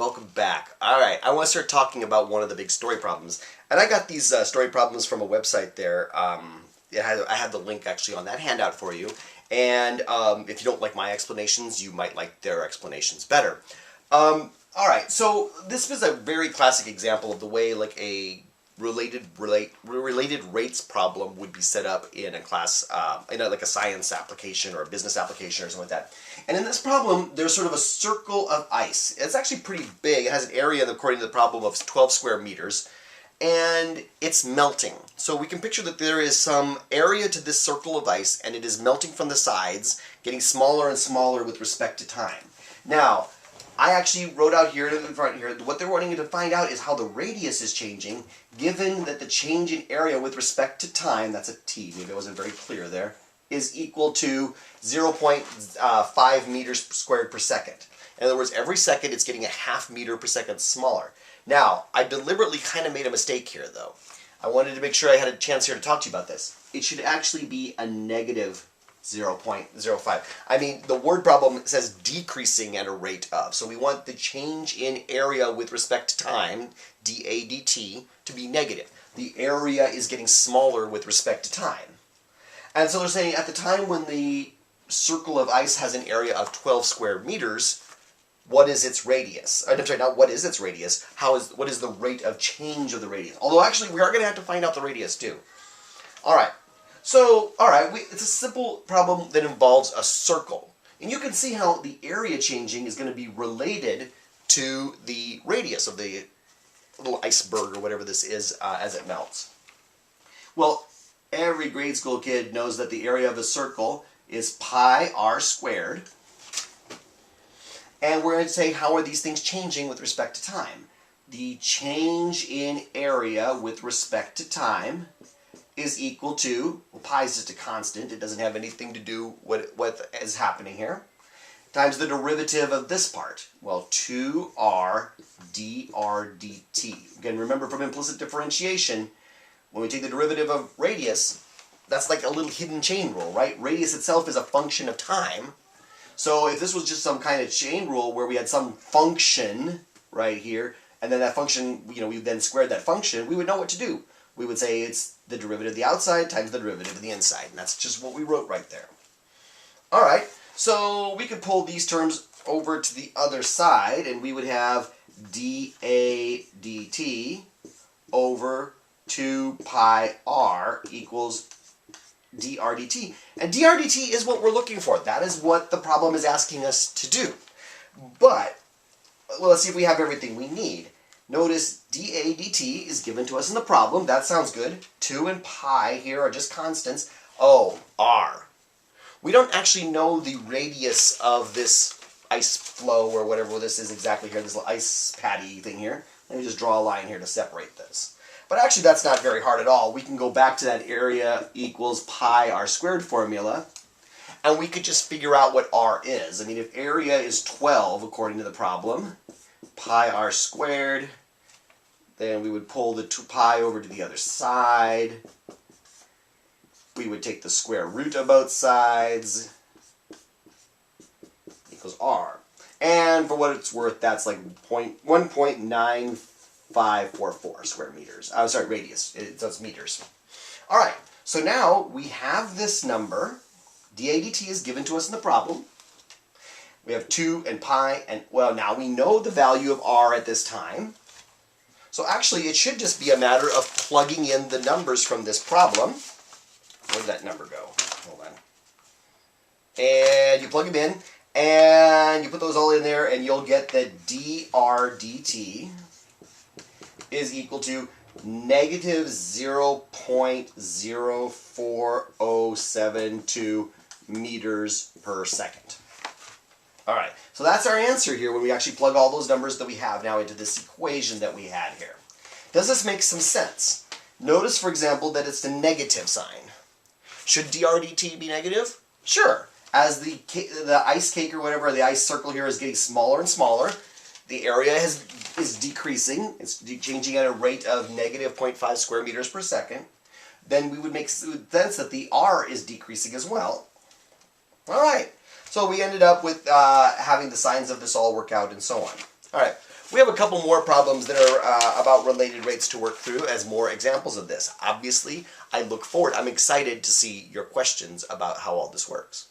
welcome back. Alright, I want to start talking about one of the big story problems. And I got these story problems from a website there. I had the link actually on that handout for you. And if you don't like my explanations, you might like their explanations better. Alright, so this was a very classic example of the way like a related rates problem would be set up in a class, like a science application or a business application or something like that. And in this problem, there's sort of a circle of ice. It's actually pretty big. It has an area, according to the problem, of 12 square meters. And it's melting. So we can picture that there is some area to this circle of ice, and it is melting from the sides, getting smaller and smaller with respect to time. Now, I actually wrote out here in front here, what they're wanting to find out is how the radius is changing, given that the change in area with respect to time, that's a t, maybe I wasn't very clear there, is equal to 0.5 meters squared per second. In other words, every second it's getting a half meter per second smaller. Now, I deliberately kind of made a mistake here, though. I wanted to make sure I had a chance here to talk to you about this. It should actually be a negative 0.05. I mean, the word problem says decreasing at a rate of. So we want the change in area with respect to time, dA dt, to be negative. The area is getting smaller with respect to time. And so they're saying at the time when the circle of ice has an area of 12 square meters, what is its radius? I'm sorry, not what is its radius, what is the rate of change of the radius? Although actually we are going to have to find out the radius too. Alright. So, it's a simple problem that involves a circle. And you can see how the area changing is going to be related to the radius of the little iceberg or whatever this is as it melts. Well, every grade school kid knows that the area of a circle is pi r squared. And we're going to say, how are these things changing with respect to time? The change in area with respect to time is equal to, well, pi is just a constant, it doesn't have anything to do with what is happening here, times the derivative of this part. Well, 2r dr dt. Again, remember from implicit differentiation, when we take the derivative of radius, that's like a little hidden chain rule, right? Radius itself is a function of time. So if this was just some kind of chain rule where we had some function right here, and then that function, we then squared that function, we would know what to do. We would say it's the derivative of the outside times the derivative of the inside. And that's just what we wrote right there. Alright, so we could pull these terms over to the other side, and we would have dA dt over 2 pi r equals dr dt. And dr dt is what we're looking for. That is what the problem is asking us to do. But, well, let's see if we have everything we need. Notice dA dt is given to us in the problem. That sounds good. 2 and pi here are just constants. Oh, r. We don't actually know the radius of this ice flow or whatever this is exactly here, this little ice patty thing here. Let me just draw a line here to separate this. But actually that's not very hard at all. We can go back to that area equals pi r squared formula, and we could just figure out what r is. I mean, if area is 12 according to the problem, pi r squared, then we would pull the 2 pi over to the other side. We would take the square root of both sides, equals r. And for what it's worth, that's like 1.9544 square meters. I'm sorry, radius. So it's meters. Alright, so now we have this number. dA dt is given to us in the problem. We have 2 and pi, and well, now we know the value of r at this time. So actually, it should just be a matter of plugging in the numbers from this problem. Where did that number go? Hold on. And you plug them in, and you put those all in there, and you'll get that dr dt is equal to negative 0.04072 meters per second. Alright, so that's our answer here when we actually plug all those numbers that we have now into this equation that we had here. Does this make some sense? Notice, for example, that it's the negative sign. Should dr dt be negative? Sure. As the ice cake or whatever, the ice circle here is getting smaller and smaller, the area is decreasing. It's changing at a rate of negative 0.5 square meters per second. Then we would make sense that the r is decreasing as well. Alright. So we ended up with having the signs of this all work out and so on. Alright, We have a couple more problems that are about related rates to work through as more examples of this. Obviously, I'm excited to see your questions about how all this works.